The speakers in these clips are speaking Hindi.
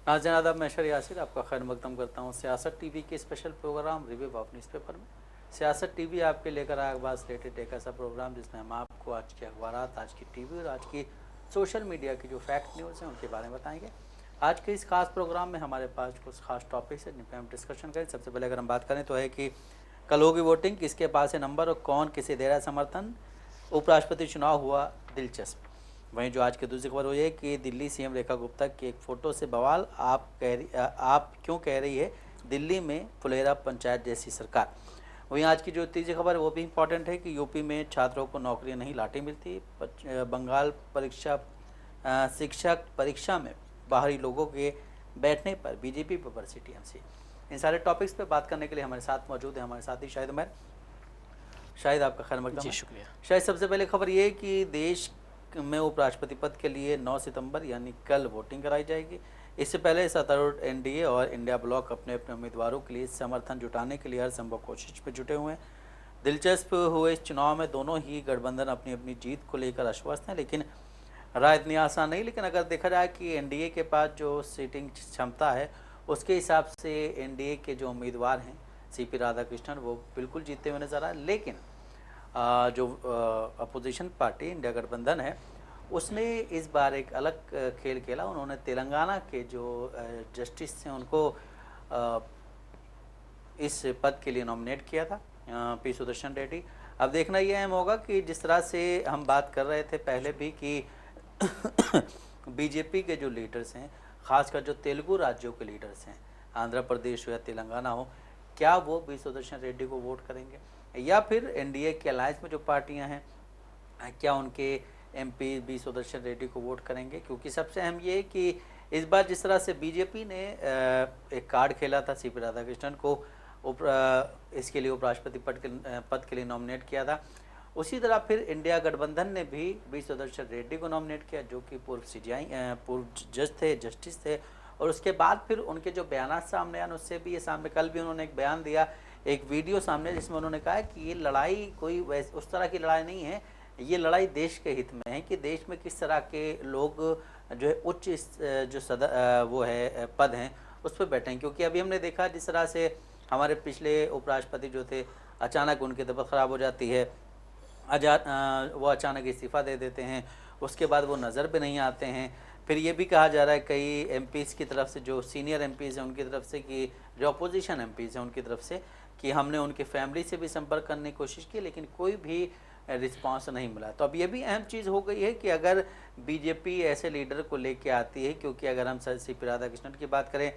नाज़रीन आदाब, मैं शर यासिर आपका खैर मकदम करता हूँ सियासत टीवी के special programme review of newspaper में। सियासत टीवी आपके लेकर आया अखबार से रिलेटेड एक ऐसा प्रोग्राम जिसमें हम आपको आज के अखबार, आज की टीवी और आज की सोशल मीडिया की जो फैक्ट न्यूज़ हैं उनके बारे में बताएंगे। आज के इस खास प्रोग्राम में हमारे पास कुछ खास टॉपिक्स हैं जिन पर हम डिस्कशन करें। सबसे पहले अगर हम बात करें तो है कि कल होगी वोटिंग, किसके पास है नंबर और कौन किसे दे रहा है समर्थन। उपराष्ट्रपति चुनाव हुआ दिलचस्प। वहीं जो आज की दूसरी खबर हुई है कि दिल्ली सीएम रेखा गुप्ता की एक फ़ोटो से बवाल, आप क्यों कह रही है दिल्ली में फुलेरा पंचायत जैसी सरकार। वहीं आज की जो तीसरी खबर है वो भी इम्पॉर्टेंट है कि यूपी में छात्रों को नौकरियां नहीं लाठी मिलती। बंगाल शिक्षक परीक्षा में बाहरी लोगों के बैठने पर बीजेपी पर बरसी टीएमसी। इन सारे टॉपिक्स पे बात करने के लिए हमारे साथ मौजूद है हमारे साथी शाहिद उमर। शाहिद आपका खैर मकदम जी है। शुक्रिया। शायद सबसे पहले खबर ये है कि देश में उपराष्ट्रपति पद के लिए 9 सितंबर यानी कल वोटिंग कराई जाएगी। इससे पहले सत्तारूढ़ एनडीए और इंडिया ब्लॉक अपने अपने उम्मीदवारों के लिए समर्थन जुटाने के लिए हर संभव कोशिश में जुटे हुए हैं। दिलचस्प हुए इस चुनाव में दोनों ही गठबंधन अपनी अपनी जीत को लेकर आश्वस्त हैं, लेकिन राय इतनी आसान नहीं। लेकिन अगर देखा जाए कि एनडीए के पास जो सीटिंग क्षमता है उसके हिसाब से एनडीए के जो उम्मीदवार हैं सीपी राधाकृष्णन वो बिल्कुल जीते हुए नजर आए। लेकिन जो अपोजिशन पार्टी इंडिया गठबंधन है उसने इस बार एक अलग खेल खेला। उन्होंने तेलंगाना के जो जस्टिस हैं उनको इस पद के लिए नॉमिनेट किया था, पी सुदर्शन रेड्डी। अब देखना यह अहम होगा कि जिस तरह से हम बात कर रहे थे पहले भी कि बीजेपी के जो लीडर्स हैं, खासकर जो तेलुगु राज्यों के लीडर्स हैं, आंध्र प्रदेश हो या तेलंगाना हो, क्या वो बी सुदर्शन रेड्डी को वोट करेंगे या फिर एनडीए के अलायंस में जो पार्टियां हैं क्या उनके एमपी बी सुदर्शन रेड्डी को वोट करेंगे। क्योंकि सबसे अहम ये है कि इस बार जिस तरह से बीजेपी ने एक कार्ड खेला था सीपी राधाकृष्णन को इसके लिए उपराष्ट्रपति पद के लिए नॉमिनेट किया था, उसी तरह फिर इंडिया गठबंधन ने भी बी सुदर्शन रेड्डी को नॉमिनेट किया जो कि पूर्व सीजीआई पूर्व जज थे, जस्टिस थे। और उसके बाद फिर उनके जो बयान सामने आए उससे भी ये सामने, कल भी उन्होंने एक बयान दिया, एक वीडियो सामने जिसमें उन्होंने कहा कि ये लड़ाई कोई वैसे उस तरह की लड़ाई नहीं है, ये लड़ाई देश के हित में है कि देश में किस तरह के लोग जो है उच्च जो वो है पद हैं उस पर बैठे हैं। क्योंकि अभी हमने देखा जिस तरह से हमारे पिछले उपराष्ट्रपति जो थे अचानक उनकी तबीयत ख़राब हो जाती है, वो अचानक इस्तीफ़ा दे देते हैं, उसके बाद वो नज़र पे नहीं आते हैं। फिर ये भी कहा जा रहा है कई एमपीज़ की तरफ से, जो सीनियर एमपीज़ हैं उनकी तरफ से, कि जो अपोजिशन एमपीज़ हैं उनकी तरफ से, कि हमने उनके फैमिली से भी संपर्क करने की कोशिश की लेकिन कोई भी रिस्पांस नहीं मिला। तो अब ये भी अहम चीज़ हो गई है कि अगर बीजेपी ऐसे लीडर को लेके आती है, क्योंकि अगर हम सीपी राधाकृष्णन की बात करें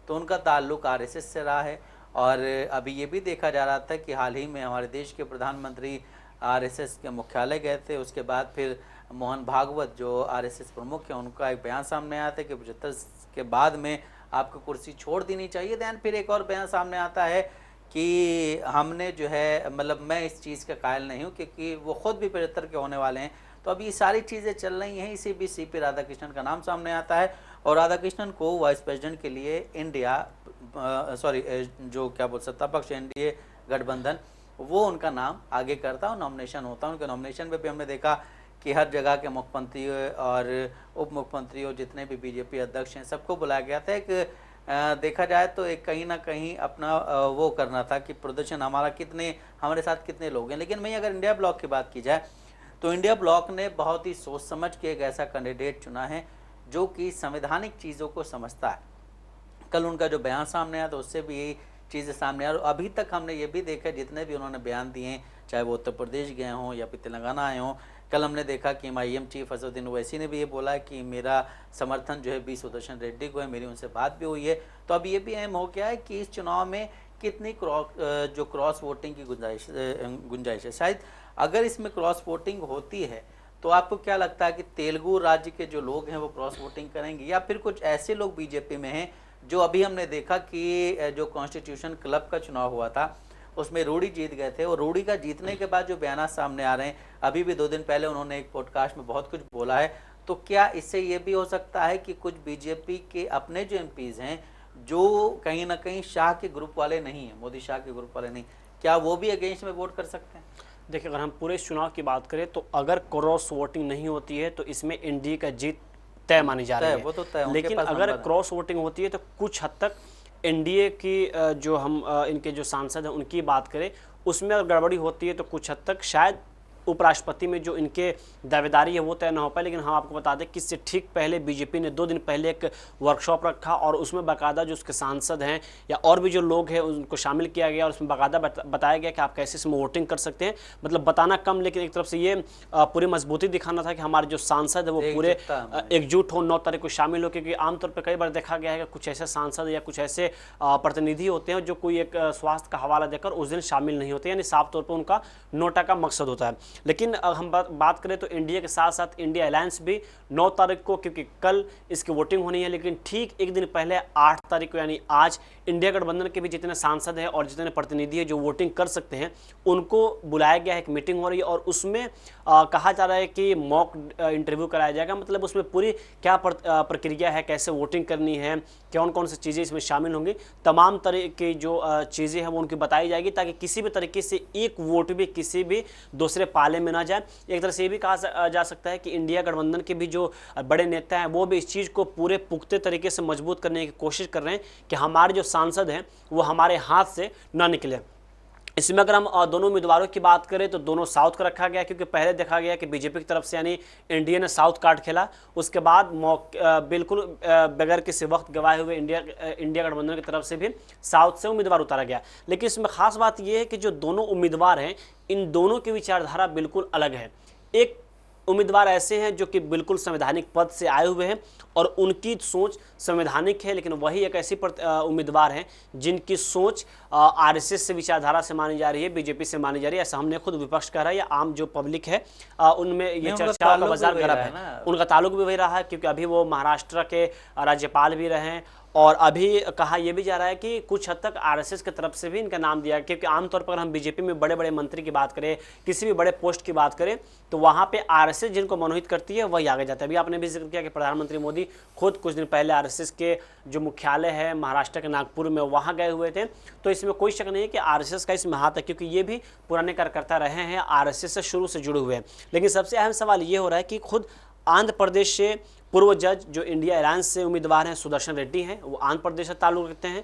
तो उनका ताल्लुक आरएसएस से रहा है। और अभी ये भी देखा जा रहा था कि हाल ही में हमारे देश के प्रधानमंत्री आरएसएस के मुख्यालय गए थे। उसके बाद फिर मोहन भागवत जो आरएसएस प्रमुख हैं उनका एक बयान सामने आया था कि 75 के बाद में आपको कुर्सी छोड़ देनी चाहिए। दैन फिर एक और बयान सामने आता है कि हमने जो है, मतलब मैं इस चीज़ का कायल नहीं हूँ क्योंकि वो ख़ुद भी 75 के होने वाले हैं। तो अब ये सारी चीज़ें चल रही हैं, इसी बीच सीपी राधाकृष्णन का नाम सामने आता है और राधाकृष्णन को वाइस प्रेसिडेंट के लिए जो क्या बोल सत्ता पक्ष एनडीए गठबंधन वो उनका नाम आगे करता और नॉमिनेशन होता है। उनके नॉमिनेशन पे भी हमने देखा कि हर जगह के मुख्यमंत्री और उप मुख्यमंत्री और जितने भी बीजेपी अध्यक्ष हैं सबको बुलाया गया था। एक देखा जाए तो एक कहीं ना कहीं अपना वो करना था कि प्रदर्शन हमारे साथ कितने लोग हैं। लेकिन वहीं अगर इंडिया ब्लॉक की बात की जाए तो इंडिया ब्लॉक ने बहुत ही सोच समझ के एक ऐसा कैंडिडेट चुना है जो कि संवैधानिक चीज़ों को समझता है। कल उनका जो बयान सामने आया तो उससे भी यही चीज़ें सामने आ। और अभी तक हमने ये भी देखा जितने भी उन्होंने बयान दिए हैं, चाहे वो उत्तर प्रदेश गए हों या फिर तेलंगाना आए हों, कल हमने देखा कि एमआईएम चीफ असदुद्दीन ओवैसी ने भी ये बोला है कि मेरा समर्थन जो है बी सुदर्शन रेड्डी को है, मेरी उनसे बात भी हुई है। तो अब ये भी अहम हो गया है कि इस चुनाव में कितनी क्रॉस वोटिंग की गुंजाइश है। शायद अगर इसमें क्रॉस वोटिंग होती है तो आपको क्या लगता है कि तेलुगु राज्य के जो लोग हैं वो क्रॉस वोटिंग करेंगे या फिर कुछ ऐसे लोग बीजेपी में हैं जो अभी हमने देखा कि जो कॉन्स्टिट्यूशन क्लब का चुनाव हुआ था उसमें रूडी जीत गए थे और रूडी का जीतने के बाद जो बयान सामने आ रहे हैं, अभी भी 2 दिन पहले उन्होंने एक पॉडकास्ट में बहुत कुछ बोला है। तो क्या इससे ये भी हो सकता है कि कुछ बीजेपी के अपने जो एमपीज़ हैं जो कहीं ना कहीं शाह के ग्रुप वाले नहीं हैं, मोदी शाह के ग्रुप वाले नहीं, क्या वो भी अगेंस्ट में वोट कर सकते हैं? देखिए, अगर हम पूरे इस चुनाव की बात करें तो अगर क्रॉस वोटिंग नहीं होती है तो इसमें एनडीए का जीत तय मानी जा रही है। वो तो तय, उनके लेकिन पास अगर नंबर है। क्रॉस वोटिंग होती है तो कुछ हद तक एनडीए की जो हम इनके जो सांसद हैं उनकी बात करें, उसमें अगर गड़बड़ी होती है तो कुछ हद तक शायद उपराष्ट्रपति में जो इनके दावेदारी है वो तय ना हो पाए। लेकिन हम आपको बता दें कि इससे ठीक पहले बीजेपी ने 2 दिन पहले एक वर्कशॉप रखा और उसमें बाकायदा जो उसके सांसद हैं या और भी जो लोग हैं उनको शामिल किया गया और उसमें बाकायदा बताया गया कि आप कैसे इसमें वोटिंग कर सकते हैं। मतलब बताना कम, लेकिन एक तरफ से ये पूरी मजबूती दिखाना था कि हमारे जो सांसद है वो पूरे एकजुट हो, 9 तारीख को शामिल हो। क्योंकि आमतौर पर कई बार देखा गया है कि कुछ ऐसे सांसद या कुछ ऐसे प्रतिनिधि होते हैं जो कोई एक स्वास्थ्य का हवाला देकर उस दिन शामिल नहीं होते, यानी साफ तौर पर उनका नोटा का मकसद होता है। लेकिन हम बात करें तो इंडिया के साथ साथ इंडिया अलायंस भी 9 तारीख को, क्योंकि कल इसकी वोटिंग होनी है, लेकिन ठीक एक दिन पहले 8 तारीख को यानी आज इंडिया गठबंधन के भी जितने सांसद हैं और जितने प्रतिनिधि हैं जो वोटिंग कर सकते हैं उनको बुलाया गया है। एक मीटिंग हो रही है और उसमें कहा जा रहा है कि मॉक इंटरव्यू कराया जाएगा। मतलब उसमें पूरी क्या प्रक्रिया है, कैसे वोटिंग करनी है, कौन कौन सी चीज़ें इसमें शामिल होंगी, तमाम तरह की जो चीज़ें हैं वो उनकी बताई जाएगी, ताकि किसी भी तरीके से एक वोट भी किसी भी दूसरे पाले में ना जाए। एक तरह से ये भी कहा जा सकता है कि इंडिया गठबंधन के भी जो बड़े नेता हैं वो भी इस चीज़ को पूरे पुख्ते तरीके से मजबूत करने की कोशिश कर रहे हैं कि हमारे जो सांसद हैं वो हमारे हाथ से ना निकले। इसमें अगर हम दोनों उम्मीदवारों की बात करें तो दोनों साउथ का रखा गया, क्योंकि पहले देखा गया कि बीजेपी की तरफ से यानी एनडीए ने साउथ कार्ड खेला, उसके बाद बिल्कुल बगैर किसी वक्त गवाए हुए इंडिया गठबंधन की तरफ से भी साउथ से उम्मीदवार उतारा गया। लेकिन इसमें खास बात यह है कि जो दोनों उम्मीदवार हैं इन दोनों की विचारधारा बिल्कुल अलग है। एक उम्मीदवार ऐसे हैं जो कि बिल्कुल संवैधानिक पद से आए हुए हैं और उनकी सोच संवैधानिक है, लेकिन वही एक ऐसी उम्मीदवार हैं जिनकी सोच आरएसएस से विचारधारा से मानी जा रही है, बीजेपी से मानी जा रही है। ऐसा हमने खुद विपक्ष कहा है या आम जो पब्लिक है उनमें ये चर्चाओं का बाजार गर्म है। उनका ताल्लुक भी वही रहा है, क्योंकि अभी वो महाराष्ट्र के राज्यपाल भी रहे हैं और अभी कहा यह भी जा रहा है कि कुछ हद तक आरएसएस की तरफ से भी इनका नाम दिया, क्योंकि आमतौर पर हम बीजेपी में बड़े बड़े मंत्री की बात करें, किसी भी बड़े पोस्ट की बात करें तो वहां पे आरएसएस जिनको मनोहित करती है वही आगे जाता है। अभी आपने भी जिक्र किया कि प्रधानमंत्री मोदी खुद कुछ दिन पहले आरएसएस के जो मुख्यालय है महाराष्ट्र के नागपुर में वहां गए हुए थे। तो इसमें कोई शक नहीं है कि आरएसएस का इसमें हाथ है, क्योंकि ये भी पुराने कार्यकर्ता रहे हैं, आरएसएस से शुरू से जुड़े हुए हैं। लेकिन सबसे अहम सवाल ये हो रहा है कि खुद आंध्र प्रदेश से पूर्व जज जो इंडिया अलायंस से उम्मीदवार हैं सुदर्शन रेड्डी हैं, वो आंध्र प्रदेश से ताल्लुक रखते हैं।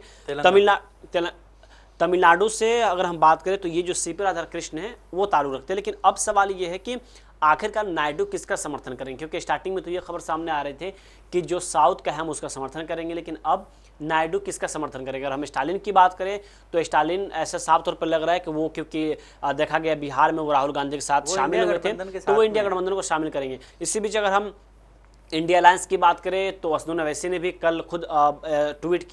तमिलनाडु से अगर हम बात करें तो ये जो सीपी राधाकृष्ण हैं वो ताल्लुक रखते हैं। लेकिन अब सवाल ये है कि आखिरकार नायडू किसका समर्थन करेंगे, क्योंकि स्टार्टिंग में तो ये खबर सामने आ रही थी कि जो साउथ का है हम उसका समर्थन करेंगे, लेकिन अब नायडू किसका समर्थन करेंगे। अगर हम स्टालिन की बात करें तो स्टालिन ऐसा साफ तौर पर लग रहा है कि वो, क्योंकि देखा गया बिहार में वो राहुल गांधी के साथ शामिल हुए थे तो वो इंडिया गठबंधन को शामिल करेंगे। इसी बीच अगर हम इंडिया अलायंस की बात करें तो असदुद्दीन अवैसी ने भी कल खुद ट्वीट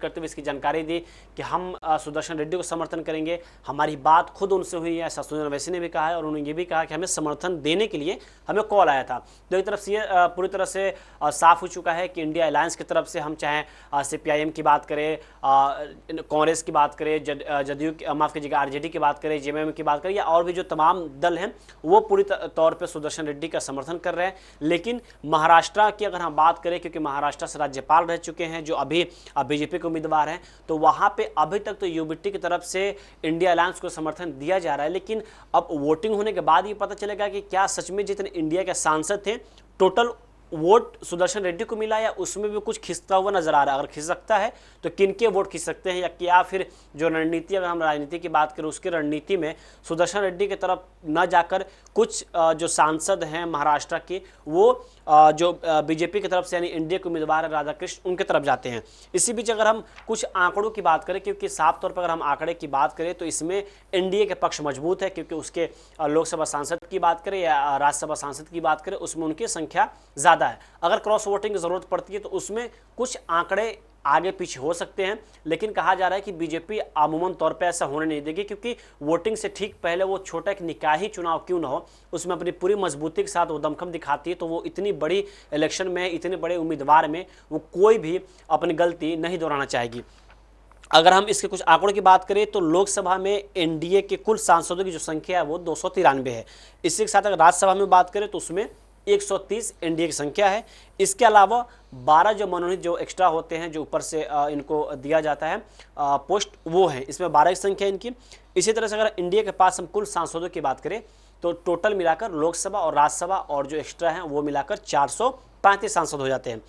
करते हुए इसकी जानकारी दी कि हम सुदर्शन रेड्डी को समर्थन करेंगे। हमारी बात खुद उनसे हुई है, असदुद्दीन अवैसी ने भी कहा है और उन्होंने ये भी कहा कि हमें समर्थन देने के लिए हमें कॉल आया था। तो एक तरफ से ये पूरी तरह से साफ हो चुका है कि इंडिया अलायंस की तरफ से हम चाहे सीपीआईएम की बात करें, कांग्रेस की बात करें, जदयू माफ़ कीजिएगा आरजेडी की बात करें, जेएमएम की बात करें या और भी जो तमाम दल हैं वो पूरी तौर पर सुदर्शन रेड्डी का समर्थन कर रहे हैं। लेकिन महाराष्ट्र की अगर हम बात करें, क्योंकि महाराष्ट्र से राज्यपाल रह चुके हैं जो अभी बीजेपी के उम्मीदवार हैं, तो वहां पे अभी तक तो यूबीटी की तरफ से इंडिया अलायंस को समर्थन दिया जा रहा है। लेकिन अब वोटिंग होने के बाद ये पता चलेगा कि क्या सच में जितने इंडिया के सांसद थे टोटल वोट सुदर्शन रेड्डी को मिला या उसमें भी कुछ खिसता हुआ नजर आ रहा है। अगर खिसकता है तो किनके वोट खिस सकते हैं, या क्या फिर जो रणनीति, अगर हम राजनीति की बात करें उसकी रणनीति में सुदर्शन रेड्डी की तरफ न जाकर कुछ जो सांसद हैं महाराष्ट्र के वो जो बीजेपी की तरफ से यानी इंडिया के उम्मीदवार राधाकृष्ण उनके तरफ जाते हैं। इसी बीच अगर हम कुछ आंकड़ों की बात करें, क्योंकि साफ तौर पर अगर हम आंकड़े की बात करें तो इसमें एनडीए के पक्ष मजबूत है, क्योंकि उसके लोकसभा सांसद की बात करें या राज्यसभा सांसद की बात करें उसमें उनकी संख्या ज़्यादा है। अगर क्रॉस वोटिंग की जरूरत पड़ती है तो उसमें कुछ आंकड़े आगे पीछे हो सकते हैं, लेकिन कहा जा रहा है कि बीजेपी अमूमन तौर पे ऐसा होने नहीं देगी, क्योंकि वोटिंग से ठीक पहले वो छोटा एक निकाही चुनाव क्यों ना हो उसमें अपनी पूरी मजबूती के साथ वो दमखम दिखाती है। तो वो इतनी बड़ी इलेक्शन में इतने बड़े उम्मीदवार में वो कोई भी अपनी गलती नहीं दोहराना चाहेगी। अगर हम इसके कुछ आंकड़ों की बात करें तो लोकसभा में एनडीए के कुल सांसदों की जो संख्या है वो 293 है। इसी के साथ अगर राज्यसभा में बात करें तो उसमें 130 एनडीए की संख्या है। इसके अलावा 12 जो मनोनीत जो एक्स्ट्रा होते हैं जो ऊपर से इनको दिया जाता है पोस्ट वो है, इसमें 12 की संख्या इनकी। इसी तरह से अगर इंडिया के पास हम कुल सांसदों की बात करें तो टोटल मिलाकर लोकसभा और राज्यसभा और जो एक्स्ट्रा हैं वो मिलाकर 35 सांसद हो जाते हैं।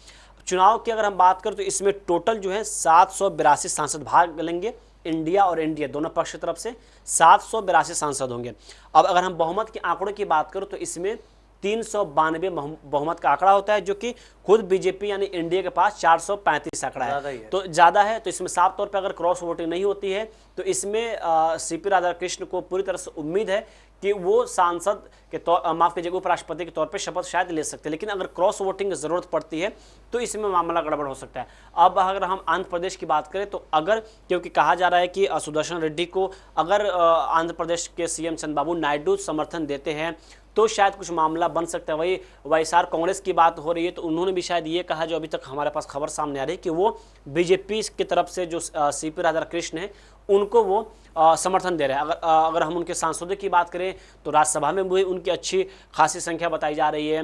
चुनाव की अगर हम बात करें तो इसमें टोटल जो है 782 सांसद भाग लेंगे। इंडिया और एनडीए दोनों पक्ष की तरफ से 782 सांसद होंगे। अब अगर हम बहुमत के आंकड़ों की बात करें तो इसमें 392 बहुमत का आंकड़ा होता है, जो कि खुद बीजेपी यानी इंडिया के पास 435 आंकड़ा है, तो ज़्यादा है। तो इसमें साफ तौर पर अगर क्रॉस वोटिंग नहीं होती है तो इसमें सीपी राधाकृष्ण को पूरी तरह से उम्मीद है कि वो सांसद के तौर, माफ कीजिएगा, उपराष्ट्रपति के तौर पे शपथ शायद ले सकते हैं। लेकिन अगर क्रॉस वोटिंग की जरूरत पड़ती है तो इसमें मामला गड़बड़ हो सकता है। अब अगर हम आंध्र प्रदेश की बात करें तो अगर, क्योंकि कहा जा रहा है कि सुदर्शन रेड्डी को अगर आंध्र प्रदेश के सीएम चंद्रबाबू नायडू समर्थन देते हैं तो शायद कुछ मामला बन सकता है। वही वाईएसआर कांग्रेस की बात हो रही है तो उन्होंने भी शायद ये कहा, जो अभी तक हमारे पास खबर सामने आ रही है, कि वो बीजेपी की तरफ से जो सीपी राधाकृष्ण है उनको वो समर्थन दे रहे हैं। अगर हम उनके सांसदों की बात करें तो राज्यसभा में भी उनकी अच्छी खासी संख्या बताई जा रही है,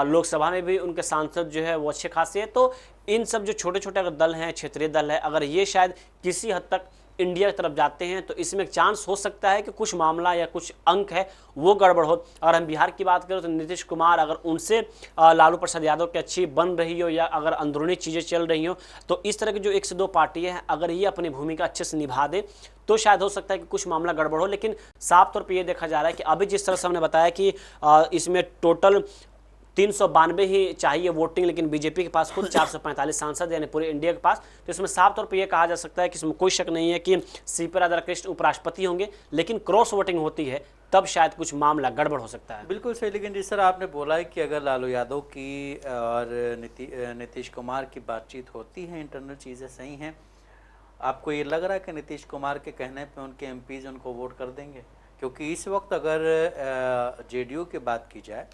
लोकसभा में भी उनके सांसद जो है वो अच्छे खासे हैं। तो इन सब जो छोटे छोटे अगर दल हैं, क्षेत्रीय दल है, अगर ये शायद किसी हद तक इंडिया की तरफ जाते हैं तो इसमें एक चांस हो सकता है कि कुछ मामला या कुछ अंक है वो गड़बड़ हो। अगर हम बिहार की बात करें तो नीतीश कुमार, अगर उनसे लालू प्रसाद यादव की अच्छी बन रही हो या अगर अंदरूनी चीज़ें चल रही हो तो इस तरह की जो 1 से 2 पार्टियां हैं अगर ये अपनी भूमिका अच्छे से निभा दे तो शायद हो सकता है कि कुछ मामला गड़बड़ हो। लेकिन साफ तौर पर यह देखा जा रहा है कि अभी जिस तरह से हमने बताया कि इसमें टोटल 392 ही चाहिए वोटिंग, लेकिन बीजेपी के पास खुद 445 सांसद यानी पूरे इंडिया के पास, तो इसमें साफ तौर पर यह कहा जा सकता है कि इसमें कोई शक नहीं है कि सीपी राधाकृष्ण उपराष्ट्रपति होंगे। लेकिन क्रॉस वोटिंग होती है तब शायद कुछ मामला गड़बड़ हो सकता है। बिल्कुल सही। लेकिन जिस तरह आपने बोला है कि अगर लालू यादव की और नीतीश कुमार की बातचीत होती है, इंटरनल चीज़ें सही हैं, आपको ये लग रहा है कि नीतीश कुमार के कहने पे उनके एमपीज उनको वोट कर देंगे? क्योंकि इस वक्त अगर जेडीयू की बात की जाए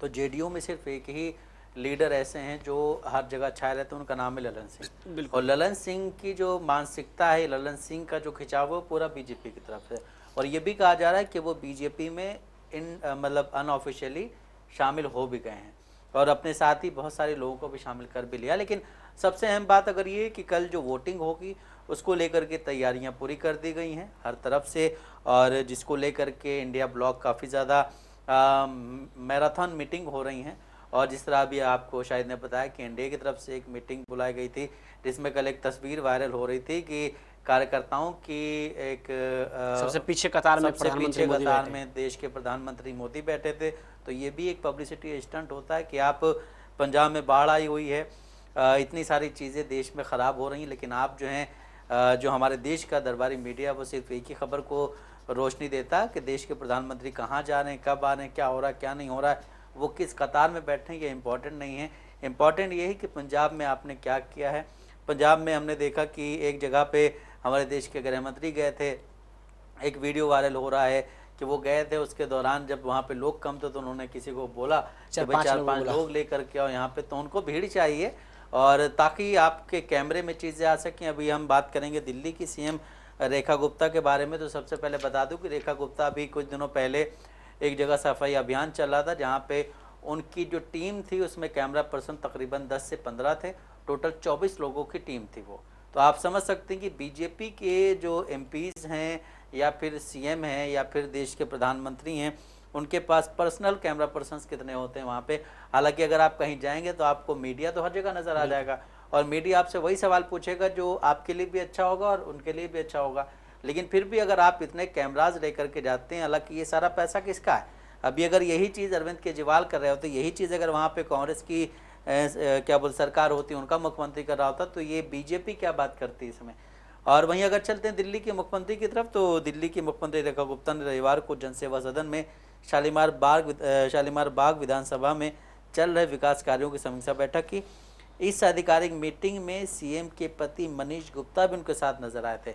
तो जेडीयू में सिर्फ एक ही लीडर ऐसे हैं जो हर जगह छाए रहते हैं, उनका नाम है ललन सिंह। और ललन सिंह की जो मानसिकता है, ललन सिंह का जो खिंचाव है वो पूरा बीजेपी की तरफ से, और ये भी कहा जा रहा है कि वो बीजेपी में मतलब अनऑफिशियली शामिल हो भी गए हैं और अपने साथ ही बहुत सारे लोगों को भी शामिल कर भी लिया। लेकिन सबसे अहम बात अगर ये कि कल जो वोटिंग होगी उसको लेकर के तैयारियां पूरी कर दी गई हैं हर तरफ से, और जिसको लेकर के इंडिया ब्लॉक काफ़ी ज़्यादा मैराथन मीटिंग हो रही हैं। और जिस तरह अभी आपको शायद ने बताया कि एनडीए की तरफ से एक मीटिंग बुलाई गई थी जिसमें कल एक तस्वीर वायरल हो रही थी कि कार्यकर्ताओं की एक सबसे पीछे कतार में देश के प्रधानमंत्री मोदी बैठे थे। तो ये भी एक पब्लिसिटी स्टंट होता है कि आप पंजाब में बाढ़ आई हुई है, इतनी सारी चीज़ें देश में ख़राब हो रही हैं, लेकिन आप जो हैं जो हमारे देश का दरबारी मीडिया वो सिर्फ एक ही खबर को रोशनी देता है कि देश के प्रधानमंत्री कहाँ जा रहे हैं, कब आ रहे हैं, क्या हो रहा है, क्या नहीं हो रहा है, वो किस कतार में बैठे हैं, ये इम्पोर्टेंट नहीं है। इम्पॉर्टेंट ये है कि पंजाब में आपने क्या किया है। पंजाब में हमने देखा कि एक जगह पे हमारे देश के गृह मंत्री गए थे, एक वीडियो वायरल हो रहा है कि वो गए थे, उसके दौरान जब वहाँ पे लोग कम थे तो उन्होंने किसी को बोला कि भाई 4-5 लोग लेकर के आओ यहाँ पे, तो उनको भीड़ चाहिए और ताकि आपके कैमरे में चीज़ें आ सकें। अभी हम बात करेंगे दिल्ली की सीएम रेखा गुप्ता के बारे में, तो सबसे पहले बता दूं कि रेखा गुप्ता अभी कुछ दिनों पहले एक जगह सफाई अभियान चल रहा था जहां पे उनकी जो टीम थी उसमें कैमरा पर्सन तकरीबन 10 से 15 थे, टोटल 24 लोगों की टीम थी वो। तो आप समझ सकते हैं कि बीजेपी के जो एमपीज हैं या फिर सीएम हैं या फिर देश के प्रधानमंत्री हैं, उनके पास पर्सनल कैमरा पर्सन्स कितने होते हैं वहाँ पे। हालांकि अगर आप कहीं जाएंगे तो आपको मीडिया तो हर जगह नज़र आ जाएगा और मीडिया आपसे वही सवाल पूछेगा जो आपके लिए भी अच्छा होगा और उनके लिए भी अच्छा होगा। लेकिन फिर भी अगर आप इतने कैमराज लेकर के जाते हैं, हालांकि ये सारा पैसा किसका है? अभी अगर यही चीज़ अरविंद केजरीवाल कर रहे होते, यही चीज़ अगर वहाँ पे कांग्रेस की क्या बोल सरकार होती, उनका मुख्यमंत्री कर रहा होता, तो ये बीजेपी क्या बात करती इसमें। और वहीं अगर चलते हैं दिल्ली के मुख्यमंत्री की तरफ, तो दिल्ली की मुख्यमंत्री रेखा गुप्ता ने रविवार को जनसेवा सदन में शालीमार बाग विधानसभा में चल रहे विकास कार्यों की समीक्षा बैठक की। इस आधिकारिक मीटिंग में सीएम के पति मनीष गुप्ता भी उनके साथ नजर आए थे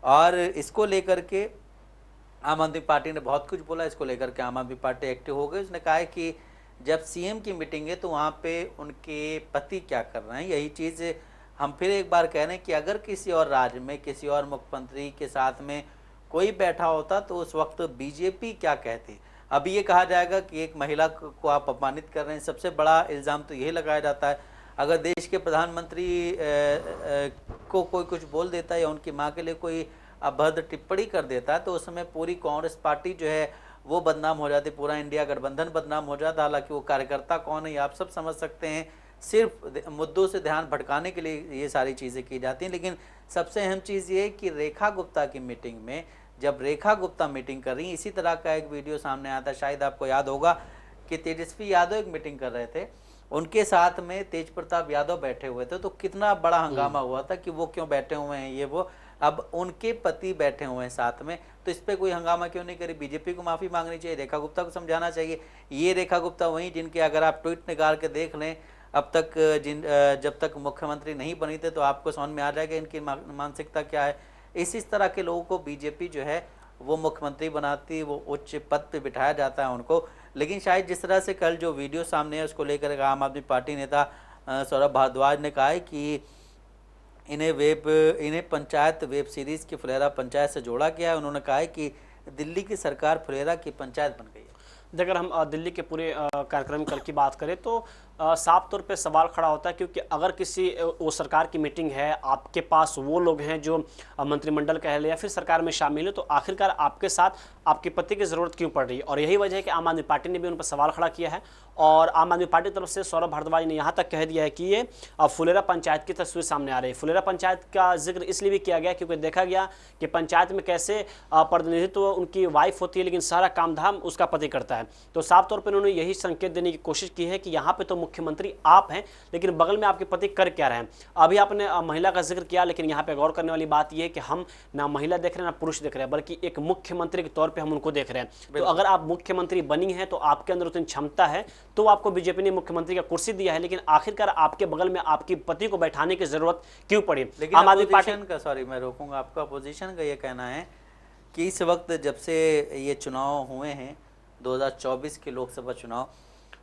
और इसको लेकर के आम आदमी पार्टी ने बहुत कुछ बोला। इसको लेकर के आम आदमी पार्टी एक्टिव हो गई। उसने कहा है कि जब सीएम की मीटिंग है तो वहाँ पे उनके पति क्या कर रहे हैं। यही चीज़ हम फिर एक बार कह रहे हैं कि अगर किसी और राज्य में किसी और मुख्यमंत्री के साथ में कोई बैठा होता तो उस वक्त बीजेपी क्या कहती। अभी ये कहा जाएगा कि एक महिला को आप अपमानित कर रहे हैं। सबसे बड़ा इल्ज़ाम तो यही लगाया जाता है, अगर देश के प्रधानमंत्री को कोई कुछ बोल देता है या उनकी मां के लिए कोई अभद्र टिप्पणी कर देता है तो उस समय पूरी कांग्रेस पार्टी जो है वो बदनाम हो जाती, पूरा इंडिया गठबंधन बदनाम हो जाता। हालांकि वो कार्यकर्ता कौन है ये आप सब समझ सकते हैं, सिर्फ मुद्दों से ध्यान भटकाने के लिए ये सारी चीज़ें की जाती हैं। लेकिन सबसे अहम चीज़ ये है कि रेखा गुप्ता की मीटिंग में, जब रेखा गुप्ता मीटिंग कर रही, इसी तरह का एक वीडियो सामने आया था, शायद आपको याद होगा कि तेजस्वी यादव एक मीटिंग कर रहे थे, उनके साथ में तेज प्रताप यादव बैठे हुए थे, तो कितना बड़ा हंगामा हुआ था कि वो क्यों बैठे हुए हैं ये वो। अब उनके पति बैठे हुए हैं साथ में, तो इस पर कोई हंगामा क्यों नहीं करी? बीजेपी को माफ़ी मांगनी चाहिए, रेखा गुप्ता को समझाना चाहिए। ये रेखा गुप्ता वहीं जिनके अगर आप ट्वीट निकाल के देख लें अब तक, जब तक मुख्यमंत्री नहीं बनी थे, तो आपको समझ में आ जाएगा इनकी मानसिकता क्या है। इस तरह के लोगों को बीजेपी जो है वो मुख्यमंत्री बनाती, वो उच्च पद पे बिठाया जाता है उनको। लेकिन शायद जिस तरह से कल जो वीडियो सामने है उसको लेकर आम आदमी पार्टी नेता सौरभ भारद्वाज ने कहा है कि इन्हें पंचायत वेब सीरीज़ की फुलेरा पंचायत से जोड़ा गया है। उन्होंने कहा है कि दिल्ली की सरकार फुलेरा की पंचायत बन गई है। अगर हम दिल्ली के पूरे कार्यक्रम कल की बात करें तो साफ तौर पे सवाल खड़ा होता है, क्योंकि अगर किसी वो सरकार की मीटिंग है, आपके पास वो लोग हैं जो मंत्रिमंडल कह ले या फिर सरकार में शामिल है, तो आखिरकार आपके साथ आपके पति की ज़रूरत क्यों पड़ रही है? और यही वजह है कि आम आदमी पार्टी ने भी उन पर सवाल खड़ा किया है। और आम आदमी पार्टी की तरफ से सौरभ भारद्वाज ने यहाँ तक कह दिया है कि ये फुलेरा पंचायत की तस्वीर सामने आ रही है। फुलेरा पंचायत का जिक्र इसलिए भी किया गया क्योंकि देखा गया कि पंचायत में कैसे प्रतिनिधित्व उनकी वाइफ होती है, लेकिन सारा काम धाम उसका पति करता है। तो साफ तौर पर उन्होंने यही संकेत देने की कोशिश की है कि यहाँ पे तो मुख्यमंत्री आप हैं, लेकिन बगल में आपके पति कर क्या रहे हैं। अभी आपने महिला का जिक्र किया, लेकिन यहाँ पे गौर करने वाली बात यह है कि हम ना महिला देख रहे हैं ना पुरुष देख रहे हैं, बल्कि एक मुख्यमंत्री के तौर पे हम उनको देख रहे हैं। तो अगर आप मुख्यमंत्री बनी हैं तो आपके अंदर उतनी क्षमता है, तो आपको बीजेपी ने मुख्यमंत्री का कुर्सी दिया है, लेकिन आखिरकार आपके बगल में आपके पति को बैठाने की जरूरत क्यों पड़ी? लेकिन आम आदमी पार्टी का, सॉरी मैं रोकूंगा आपका, अपोजिशन का ये कहना है कि इस वक्त जब से ये चुनाव हुए हैं 2024 के लोकसभा चुनाव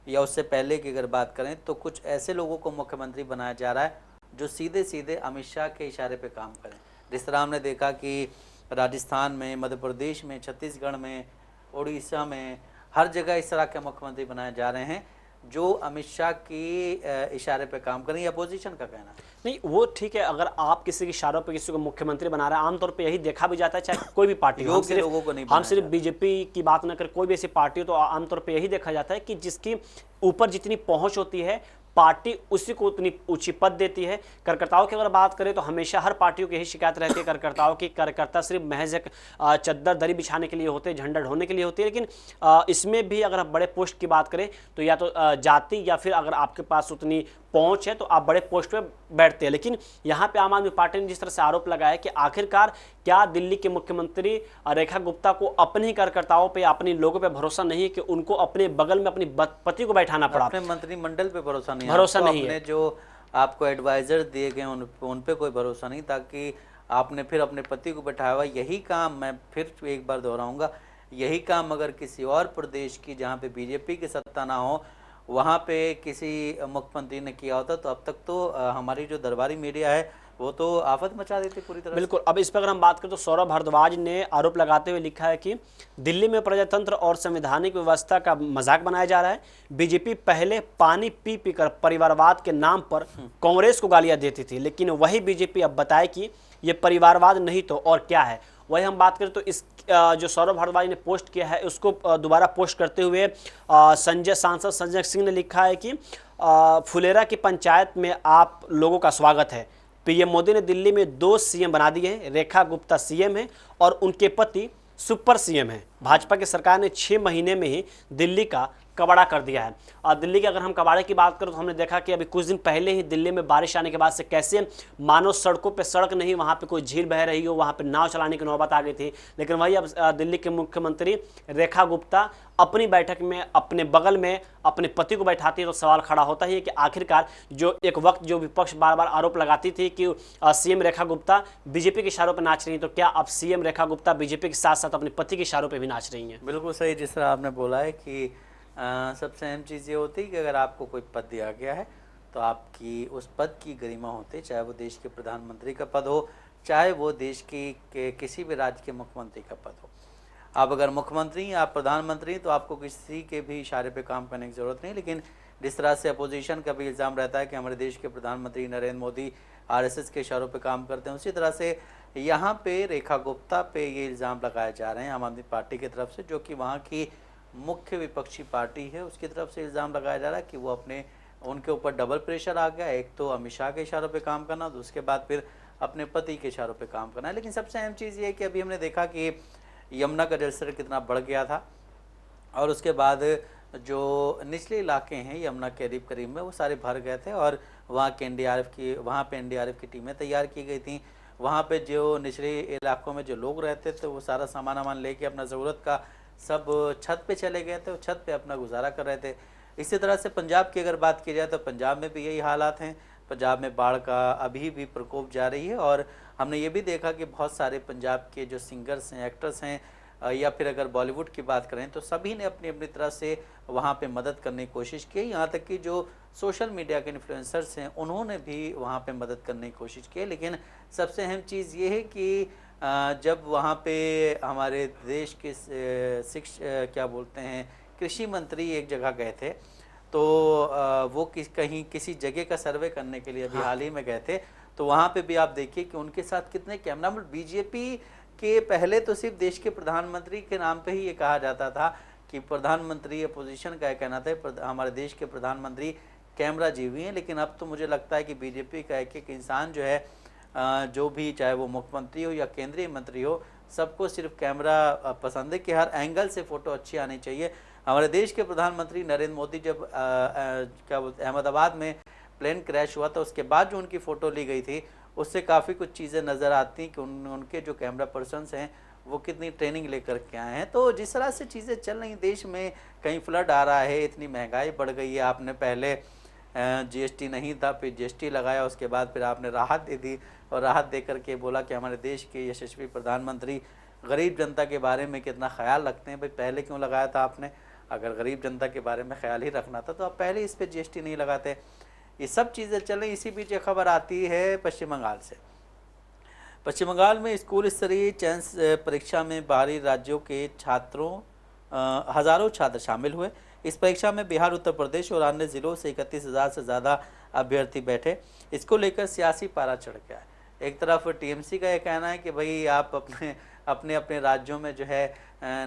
या उससे पहले की अगर बात करें, तो कुछ ऐसे लोगों को मुख्यमंत्री बनाया जा रहा है जो सीधे सीधे अमित शाह के इशारे पे काम करें। जिस तरह हमने देखा कि राजस्थान में, मध्य प्रदेश में, छत्तीसगढ़ में, उड़ीसा में, हर जगह इस तरह के मुख्यमंत्री बनाए जा रहे हैं जो अमित शाह की इशारे पे काम करें। अपोजिशन का कहना है नहीं, वो ठीक है, अगर आप किसी के इशारों पे किसी को मुख्यमंत्री बना रहे हैं, आमतौर पे यही देखा भी जाता है, चाहे कोई भी पार्टी हो, हम सिर्फ बीजेपी की बात न करें, कोई भी ऐसी पार्टी हो, तो आमतौर पे यही देखा जाता है कि जिसकी ऊपर जितनी पहुंच होती है पार्टी उसी को उतनी ऊंची पद देती है। कार्यकर्ताओं की अगर बात करें तो हमेशा हर पार्टियों की यही शिकायत रहती है कार्यकर्ताओं की, कार्यकर्ता सिर्फ महज एक चद्दर दरी बिछाने के लिए होते हैं, झंडा ढोने के लिए होते हैं। लेकिन इसमें भी अगर आप बड़े पोस्ट की बात करें तो या तो जाति या फिर अगर आपके पास उतनी पहुंच है तो आप बड़े पोस्ट पे बैठते हैं। लेकिन यहाँ पे आम आदमी पार्टी ने जिस तरह से आरोप लगाया कि आखिरकार क्या दिल्ली के मुख्यमंत्री रेखा गुप्ता को अपने ही कार्यकर्ताओं पे, अपने लोगों पे भरोसा नहीं है कि उनको अपने बगल में अपनी पति को बैठाना पड़ा? अपने मंत्रिमंडल पे भरोसा नहीं है, जो आपको एडवाइजर दिए गए उन पे कोई भरोसा नहीं, ताकि आपने फिर अपने पति को बैठाया हुआ। यही काम, मैं फिर एक बार दोहराऊंगा, यही काम अगर किसी और प्रदेश की जहाँ पे बीजेपी की सत्ता ना हो वहाँ पे किसी मुख्यमंत्री ने किया होता तो अब तक तो हमारी जो दरबारी मीडिया है वो तो आफत मचा देती पूरी तरह। बिल्कुल। अब इस पर अगर हम बात करें तो सौरभ भारद्वाज ने आरोप लगाते हुए लिखा है कि दिल्ली में प्रजातंत्र और संवैधानिक व्यवस्था का मजाक बनाया जा रहा है। बीजेपी पहले पानी पी पी कर परिवारवाद के नाम पर कांग्रेस को गालियां देती थी, लेकिन वही बीजेपी अब बताए कि ये परिवारवाद नहीं तो और क्या है। वही हम बात करें तो इस जो सौरभ भारद्वाज ने पोस्ट किया है उसको दोबारा पोस्ट करते हुए सांसद संजय सिंह ने लिखा है कि फुलेरा की पंचायत में आप लोगों का स्वागत है। पीएम मोदी ने दिल्ली में 2 सीएम बना दिए हैं, रेखा गुप्ता सीएम है और उनके पति सुपर सीएम है। भाजपा की सरकार ने 6 महीने में ही दिल्ली का कबाड़ा कर दिया है। और दिल्ली के अगर हम कबाड़े की बात करें तो हमने देखा कि अभी कुछ दिन पहले ही दिल्ली में बारिश आने के बाद से कैसे मानो सड़कों पे सड़क नहीं, वहाँ पे कोई झील बह रही हो, वहाँ पे नाव चलाने की नौबत आ गई थी। लेकिन वही अब दिल्ली के मुख्यमंत्री रेखा गुप्ता अपनी बैठक में अपने बगल में अपने पति को बैठाती है, तो सवाल खड़ा होता है कि आखिरकार जो एक वक्त जो विपक्ष बार बार आरोप लगाती थी कि सीएम रेखा गुप्ता बीजेपी के इशारों पर नाच रही है, तो क्या अब सीएम रेखा गुप्ता बीजेपी के साथ साथ अपने पति के इशारों पर भी नाच रही हैं? बिल्कुल सही, जिस तरह आपने बोला है कि सबसे अहम चीज़ ये होती है कि अगर आपको कोई पद दिया गया है तो आपकी उस पद की गरिमा होती है, चाहे वो देश के प्रधानमंत्री का पद हो, चाहे वो देश के किसी भी राज्य के मुख्यमंत्री का पद हो। आप अगर मुख्यमंत्री आप प्रधानमंत्री तो आपको किसी के भी इशारे पे काम करने की ज़रूरत नहीं। लेकिन जिस तरह से अपोजिशन का भी इल्ज़ाम रहता है कि हमारे देश के प्रधानमंत्री नरेंद्र मोदी आरएसएस के इशारों पे काम करते हैं, उसी तरह से यहाँ पे रेखा गुप्ता पे ये इल्ज़ाम लगाए जा रहे हैं आम आदमी पार्टी की तरफ से, जो कि वहाँ की मुख्य विपक्षी पार्टी है, उसकी तरफ से इल्ज़ाम लगाया जा रहा है कि वो उनके ऊपर डबल प्रेशर आ गया। एक तो अमित शाह के इशारों पे काम करना, तो उसके बाद फिर अपने पति के इशारों पे काम करना है। लेकिन सबसे अहम चीज़ ये है कि अभी हमने देखा कि यमुना का जलस्तर कितना बढ़ गया था, और उसके बाद जो निचले इलाके हैं यमुना के करीब करीब में, वो सारे भर गए थे, और वहाँ पे एनडीआरएफ की टीमें तैयार की गई थी। वहाँ पे जो निचले इलाकों में जो लोग रहते थे, वो सारा सामान वामान लेके अपना ज़रूरत का सब छत पे चले गए थे, वो छत पे अपना गुजारा कर रहे थे। इसी तरह से पंजाब की अगर बात की जाए तो पंजाब में भी यही हालात हैं। पंजाब में बाढ़ का अभी भी प्रकोप जारी है, और हमने ये भी देखा कि बहुत सारे पंजाब के जो सिंगर्स हैं, एक्टर्स हैं, या फिर अगर बॉलीवुड की बात करें तो सभी ने अपनी अपनी तरह से वहाँ पे मदद करने की कोशिश की। यहाँ तक कि जो सोशल मीडिया के इन्फ्लुएंसर्स हैं, उन्होंने भी वहाँ पे मदद करने की कोशिश की। लेकिन सबसे अहम चीज़ ये है कि जब वहाँ पे हमारे देश के क्या बोलते हैं, कृषि मंत्री एक जगह गए थे, तो वो कहीं किसी जगह का सर्वे करने के लिए अभी हाल ही में गए थे, तो वहाँ पे भी आप देखिए कि उनके साथ कितने कैमरा, बीजेपी के पहले तो सिर्फ देश के प्रधानमंत्री के नाम पे ही ये कहा जाता था कि प्रधानमंत्री अपोजिशन का कहना था, हमारे देश के प्रधानमंत्री कैमरा जीवी हैं। लेकिन अब तो मुझे लगता है कि बीजेपी का एक इंसान जो है, जो भी, चाहे वो मुख्यमंत्री हो या केंद्रीय मंत्री हो, सबको सिर्फ कैमरा पसंद है कि हर एंगल से फ़ोटो अच्छी आनी चाहिए। हमारे देश के प्रधानमंत्री नरेंद्र मोदी जब क्या बोलते हैं, अहमदाबाद में प्लेन क्रैश हुआ था, उसके बाद जो उनकी फ़ोटो ली गई थी, उससे काफ़ी कुछ चीज़ें नज़र आती कि उनके जो कैमरा पर्सन्स हैं वो कितनी ट्रेनिंग लेकर के आए हैं। तो जिस तरह से चीज़ें चल रही देश में, कहीं फ्लड आ रहा है, इतनी महंगाई बढ़ गई है, आपने पहले जीएसटी नहीं था, फिर जीएसटी लगाया, उसके बाद फिर आपने राहत दे दी, और राहत दे करके बोला कि हमारे देश के यशस्वी प्रधानमंत्री गरीब जनता के बारे में कितना ख्याल रखते हैं। भाई पहले क्यों लगाया था आपने? अगर गरीब जनता के बारे में ख्याल ही रखना था तो आप पहले इस पर जीएसटी नहीं लगाते। ये सब चीज़ें चलें। इसी बीच एक खबर आती है पश्चिम बंगाल से। पश्चिम बंगाल में स्कूल स्तरीय चयन परीक्षा में बाहरी राज्यों के हज़ारों छात्र शामिल हुए। इस परीक्षा में बिहार, उत्तर प्रदेश और अन्य ज़िलों से 31,000 से ज़्यादा अभ्यर्थी बैठे। इसको लेकर सियासी पारा चढ़ गया है। एक तरफ टीएमसी का ये कहना है कि भाई आप अपने अपने राज्यों में जो है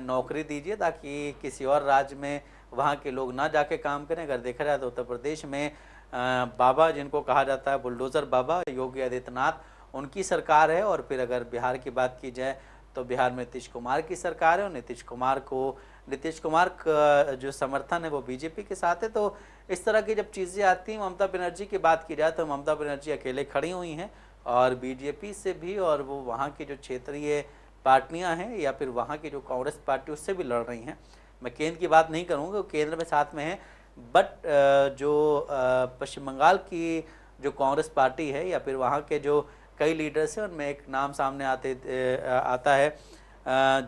नौकरी दीजिए, ताकि किसी और राज्य में वहाँ के लोग ना जाके काम करें। अगर देखा जाए तो उत्तर प्रदेश में बाबा, जिनको कहा जाता है बुलडोज़र बाबा, योगी आदित्यनाथ, उनकी सरकार है। और फिर अगर बिहार की बात की जाए तो बिहार में नीतीश कुमार की सरकार है, और नीतीश कुमार का जो समर्थन है वो बीजेपी के साथ है। तो इस तरह की जब चीज़ें आती हैं, ममता बनर्जी की बात की जाए तो ममता बनर्जी अकेले खड़ी हुई हैं, और बीजेपी से भी, और वो वहाँ की जो क्षेत्रीय पार्टियां हैं या फिर वहाँ की जो कांग्रेस पार्टी, उससे भी लड़ रही हैं। मैं केंद्र की बात नहीं करूँगा, केंद्र में साथ में है, बट जो पश्चिम बंगाल की जो कांग्रेस पार्टी है या फिर वहाँ के जो कई लीडर्स हैं, उनमें एक नाम सामने आता है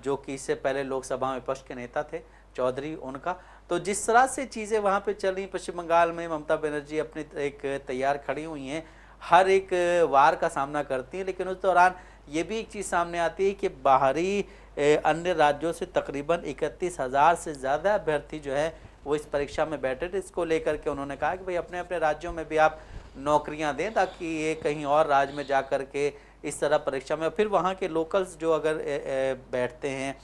जो कि इससे पहले लोकसभा में विपक्ष के नेता थे, चौधरी, उनका। तो जिस तरह से चीज़ें वहाँ पे चल रही पश्चिम बंगाल में, ममता बनर्जी अपनी एक तैयार खड़ी हुई हैं, हर एक वार का सामना करती हैं। लेकिन उस दौरान ये भी एक चीज़ सामने आती है कि बाहरी अन्य राज्यों से तकरीबन 31,000 से ज़्यादा अभ्यर्थी जो है वो इस परीक्षा में बैठे थे। इसको लेकर के उन्होंने कहा कि भाई अपने अपने राज्यों में भी आप नौकरियां दें, ताकि ये कहीं और राज्य में जा कर के इस तरह परीक्षा में, फिर वहाँ के लोकल्स जो अगर बैठते हैं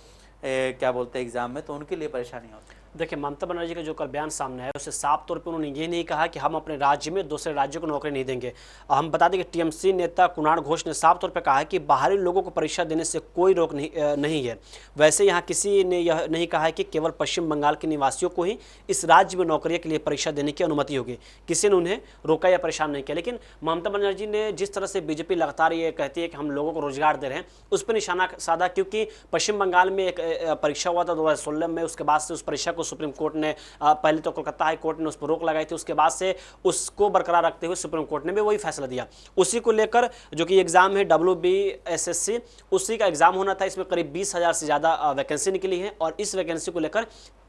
क्या बोलते हैं एग्ज़ाम में, तो उनके लिए परेशानी होती है। देखिए, ममता बनर्जी का जो कल बयान सामने आया, उससे साफ तौर पे उन्होंने ये नहीं कहा कि हम अपने राज्य में दूसरे राज्यों को नौकरी नहीं देंगे। हम बता दें कि टीएमसी नेता कुणाल घोष ने साफ तौर पे कहा है कि बाहरी लोगों को परीक्षा देने से कोई रोक नहीं है। वैसे यहाँ किसी ने यह नहीं कहा है कि केवल पश्चिम बंगाल के निवासियों को ही इस राज्य में नौकरी के लिए परीक्षा देने की अनुमति होगी। किसी ने उन्हें रोका या परेशान नहीं किया। लेकिन ममता बनर्जी ने जिस तरह से बीजेपी लगातार ये कहती है कि हम लोगों को रोजगार दे रहे हैं, उस पर निशाना साधा, क्योंकि पश्चिम बंगाल में एक परीक्षा हुआ था 2016 में। उसके बाद से उस परीक्षा को सुप्रीम कोर्ट ने, पहले तो कोलकाता हाई कोर्ट ने उस पर रोक लगाई थी, उसके बाद से उसको बरकरार रखते हुए सुप्रीम कोर्ट ने भी वही फैसला दिया। उसी को लेकर जो कि एग्जाम है WBSSC, उसी का एग्जाम होना था। इसमें करीब 20,000 से ज़्यादा वैकेंसी निकली है, और इस वैकेंसी को लेकर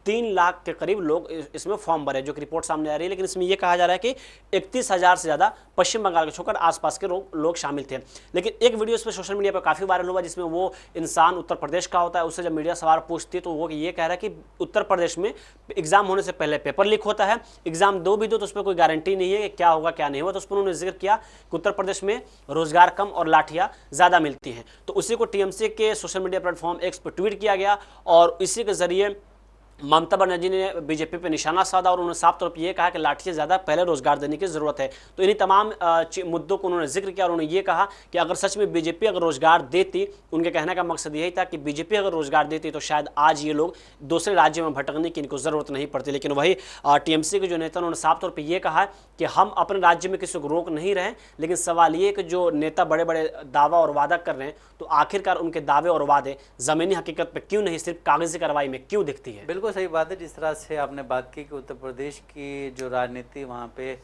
3 लाख के करीब लोग इसमें फॉर्म भरे, जो कि रिपोर्ट सामने आ रही है। लेकिन इसमें यह कहा जा रहा है कि 31,000 से ज़्यादा पश्चिम बंगाल के छोड़कर आसपास के लोग शामिल थे। लेकिन एक वीडियो इस पर सोशल मीडिया पर काफ़ी वायरल हुआ, जिसमें वो इंसान उत्तर प्रदेश का होता है, उससे जब मीडिया सवाल पूछती है तो वो ये कह रहा है कि उत्तर प्रदेश में एग्जाम होने से पहले पेपर लीक होता है, एग्जाम दो भी दो तो उसमें कोई गारंटी नहीं है कि क्या होगा क्या नहीं होगा। तो उस पर उन्होंने जिक्र किया कि उत्तर प्रदेश में रोजगार कम और लाठियां ज़्यादा मिलती हैं। तो उसी को टीएमसी के सोशल मीडिया प्लेटफॉर्म एक्स पर ट्वीट किया गया और इसी के जरिए ममता बनर्जी ने बीजेपी पे निशाना साधा और उन्होंने साफ तौर पर यह कहा कि लाठी से ज़्यादा पहले रोजगार देने की ज़रूरत है। तो इन्हीं तमाम मुद्दों को उन्होंने जिक्र किया और उन्होंने ये कहा कि अगर सच में बीजेपी अगर रोजगार देती, उनके कहने का मकसद यही था कि बीजेपी अगर रोजगार देती तो शायद आज ये लोग दूसरे राज्यों में भटकने की इनको ज़रूरत नहीं पड़ती। लेकिन वही टीएमसी के जो नेता उन्होंने साफ तौर पर यह कहा कि हम अपने राज्य में किसी को रोक नहीं रहे, लेकिन सवाल ये कि जो नेता बड़े बड़े दावा और वादा कर रहे हैं तो आखिरकार उनके दावे और वादे ज़मीनी हकीकत पर क्यों नहीं, सिर्फ कागजी कार्रवाई में क्यों दिखती है। बिल्कुल सही बात है। जिस तरह से आपने बात की कि उत्तर प्रदेश की जो राजनीति, वहाँ पे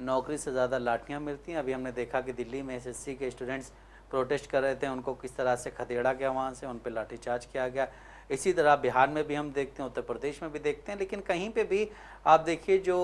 नौकरी से ज़्यादा लाठियाँ मिलती हैं। अभी हमने देखा कि दिल्ली में एसएससी के स्टूडेंट्स प्रोटेस्ट कर रहे थे, उनको किस तरह से खदेड़ा गया, वहाँ से उन पर लाठीचार्ज किया गया। इसी तरह बिहार में भी हम देखते हैं, उत्तर प्रदेश में भी देखते हैं। लेकिन कहीं पे भी आप देखिए जो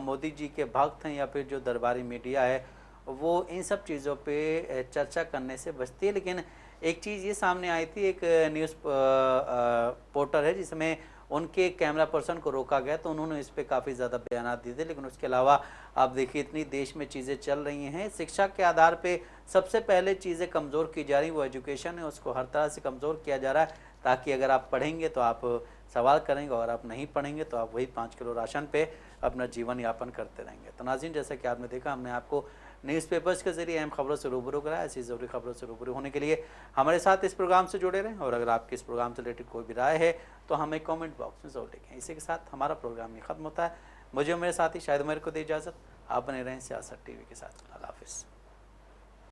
मोदी जी के भक्त हैं या फिर जो दरबारी मीडिया है वो इन सब चीज़ों पे चर्चा करने से बचती है। लेकिन एक चीज़ ये सामने आई थी, एक न्यूज़ पोर्टर है जिसमें उनके कैमरा पर्सन को रोका गया तो उन्होंने इस पे काफ़ी ज़्यादा बयान दिए थे। लेकिन उसके अलावा आप देखिए इतनी देश में चीज़ें चल रही हैं, शिक्षा के आधार पे सबसे पहले चीज़ें कमज़ोर की जा रही, वो एजुकेशन है, उसको हर तरह से कमज़ोर किया जा रहा है ताकि अगर आप पढ़ेंगे तो आप सवाल करेंगे और आप नहीं पढ़ेंगे तो आप वही 5 किलो राशन पे अपना जीवन यापन करते रहेंगे। तो नाज़रीन, जैसा कि आपने देखा, हमने आपको न्यूज़पेपर्स के जरिए अहम खबरों से रूबरू कराया। ऐसी ज़रूरी खबरों से रूबरू होने के लिए हमारे साथ इस प्रोग्राम से जुड़े रहें और अगर आपकी इस प्रोग्राम से रिलेटेड कोई भी राय है तो हमें कमेंट बॉक्स में ज़रूर लिखें। इसी के साथ हमारा प्रोग्राम ये ख़त्म होता है। मुझे और मेरे साथी शायद मेरे को दी इजाज़त। आप बने रहें सियासत टीवी के साथ। अल्लाह हाफ़िज़।